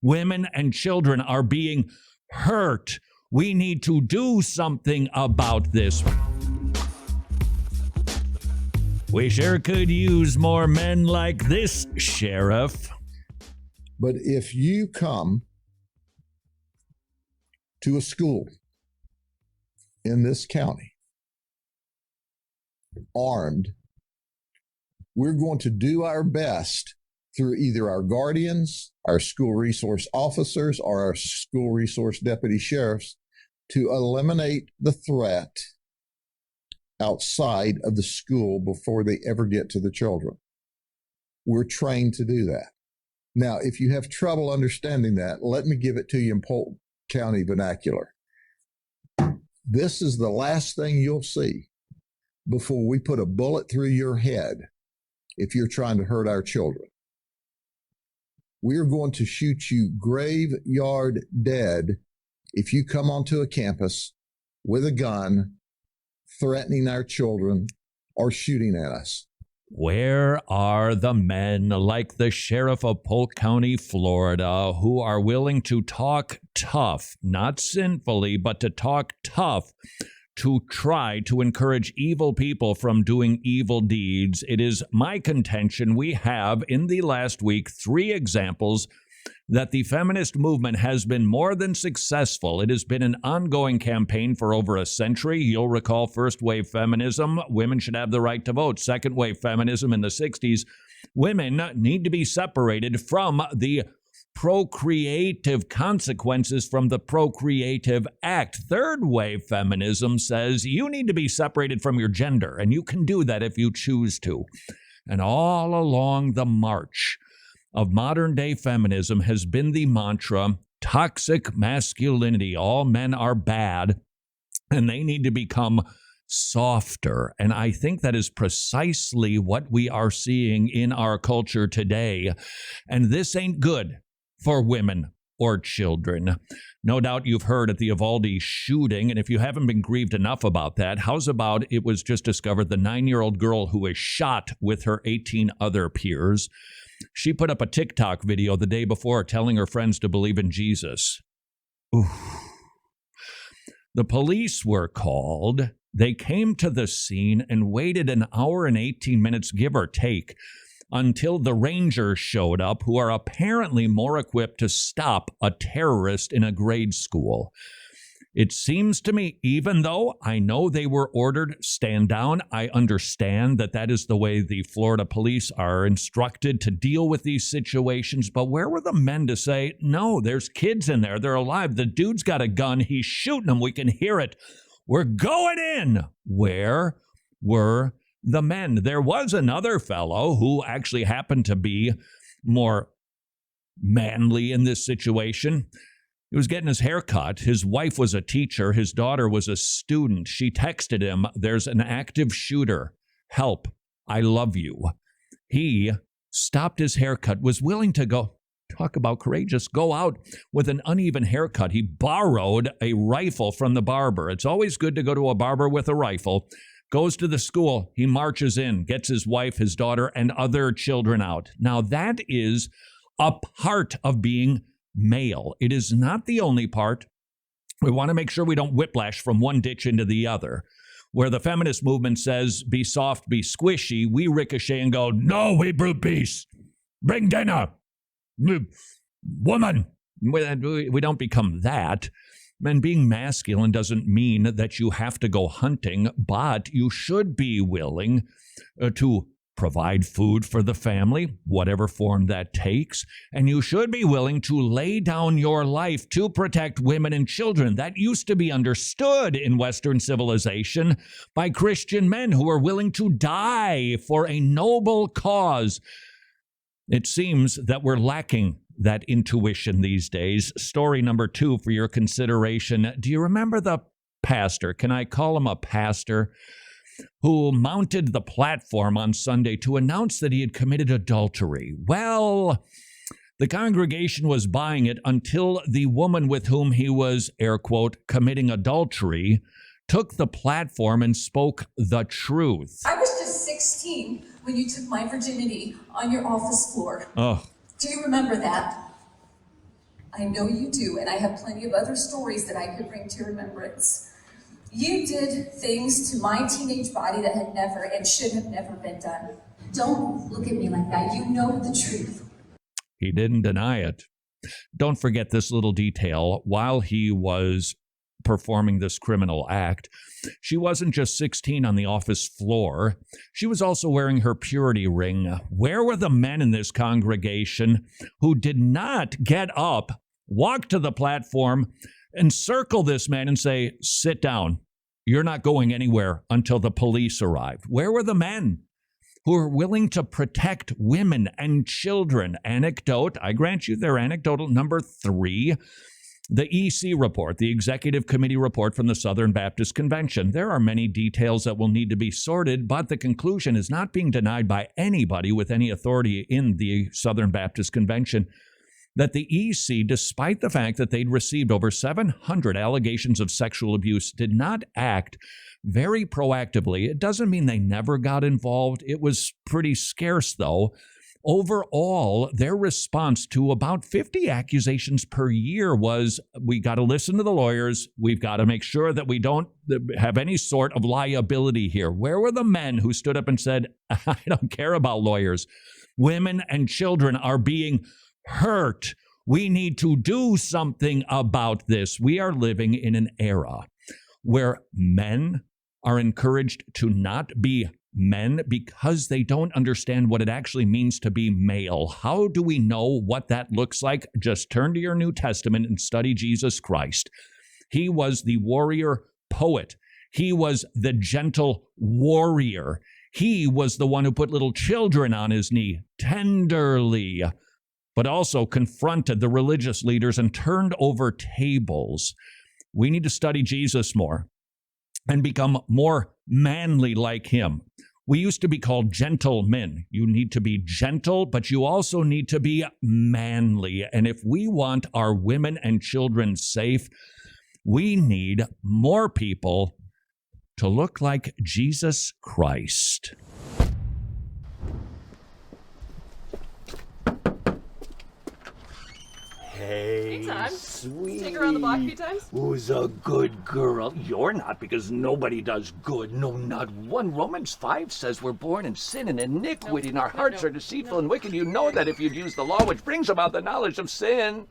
Women and children are being hurt. We need to do something about this. We sure could use more men like this, Sheriff. But if you come to a school in this county armed, we're going to do our best through either our guardians, our school resource officers, or our school resource deputy sheriffs to eliminate the threat outside of the school before they ever get to the children. We're trained to do that. Now, if you have trouble understanding that, let me give it to you in Polk County vernacular. This is the last thing you'll see before we put a bullet through your head if you're trying to hurt our children. We're going to shoot you graveyard dead if you come onto a campus with a gun, threatening our children or shooting at us. Where are the men like the sheriff of Polk County, Florida, who are willing to talk tough, not sinfully, but to talk tough to try to encourage evil people from doing evil deeds? It is my contention we have in the last week 3 examples that the feminist movement has been more than successful. It has been an ongoing campaign for over a century. You'll recall first wave feminism, women should have the right to vote. Second wave feminism in the 60s, women need to be separated from the procreative consequences from the procreative act. Third wave feminism says you need to be separated from your gender, and you can do that if you choose to. And all along the march of modern day feminism has been the mantra, toxic masculinity. All men are bad and they need to become softer. And I think that is precisely what we are seeing in our culture today. And this ain't good for women or children. No doubt you've heard at the Uvalde shooting, and if you haven't been grieved enough about that, how's about it was just discovered the 9-year-old girl who was shot with her 18 other peers. She put up a TikTok video the day before telling her friends to believe in Jesus. Oof. The police were called. They came to the scene and waited an hour and 18 minutes, give or take, until the Rangers showed up, who are apparently more equipped to stop a terrorist in a grade school. It seems to me, even though I know they were ordered stand down, I understand that that is the way the Florida police are instructed to deal with these situations. But where were the men to say, no, there's kids in there, they're alive, the dude's got a gun, he's shooting them, we can hear it, we're going in? Where were the men? There was another fellow who actually happened to be more manly in this situation. He was getting his hair cut. His wife was a teacher. His daughter was a student. She texted him, there's an active shooter. Help. I love you. He stopped his haircut, was willing to go, talk about courageous, go out with an uneven haircut. He borrowed a rifle from the barber. It's always good to go to a barber with a rifle. Goes to the school. He marches in, gets his wife, his daughter, and other children out. Now, that is a part of being male. It is not the only part. We want to make sure we don't whiplash from one ditch into the other. Where the feminist movement says, be soft, be squishy, we ricochet and go, no, we brew peace. Bring dinner. Woman. We don't become that. And being masculine doesn't mean that you have to go hunting, but you should be willing to provide food for the family, whatever form that takes, and you should be willing to lay down your life to protect women and children. That used to be understood in Western civilization by Christian men who were willing to die for a noble cause. It seems that we're lacking that intuition these days. Story number 2 for your consideration. Do you remember the pastor? Can I call him a pastor? Who mounted the platform on Sunday to announce that he had committed adultery. Well, the congregation was buying it until the woman with whom he was, air quote, committing adultery, took the platform and spoke the truth. I was just 16 when you took my virginity on your office floor. Oh. Do you remember that? I know you do, and I have plenty of other stories that I could bring to your remembrance. You did things to my teenage body that had never and should have never been done. Don't look at me like that. You know the truth. He didn't deny it. Don't forget this little detail. While he was performing this criminal act, she wasn't just 16 on the office floor. She was also wearing her purity ring. Where were the men in this congregation who did not get up, walk to the platform, and circle this man and say, sit down. You're not going anywhere until the police arrived? Where were the men who are willing to protect women and children? Anecdote, I grant you they're anecdotal. Number 3, the EC report, the Executive Committee report from the Southern Baptist Convention. There are many details that will need to be sorted, but the conclusion is not being denied by anybody with any authority in the Southern Baptist Convention that the EC, despite the fact that they'd received over 700 allegations of sexual abuse, did not act very proactively. It doesn't mean they never got involved. It was pretty scarce, though. Overall, their response to about 50 accusations per year was, we got to listen to the lawyers. We've got to make sure that we don't have any sort of liability here. Where were the men who stood up and said, I don't care about lawyers. Women and children are being hurt. We need to do something about this. We are living in an era where men are encouraged to not be men because they don't understand what it actually means to be male. How do we know what that looks like? Just turn to your New Testament and study Jesus Christ. He was the warrior poet. He was the gentle warrior. He was the one who put little children on his knee tenderly, but also confronted the religious leaders and turned over tables. We need to study Jesus more and become more manly like him. We used to be called gentlemen. You need to be gentle, but you also need to be manly. And if we want our women and children safe, we need more people to look like Jesus Christ. Hey, Todd. sweetie. Take her around the block a few times? Who's a good girl? You're not, because nobody does good. No, not one. Romans 5 says we're born in sin and iniquity, and our hearts are deceitful and wicked. You know that if you'd use the law, which brings about the knowledge of sin.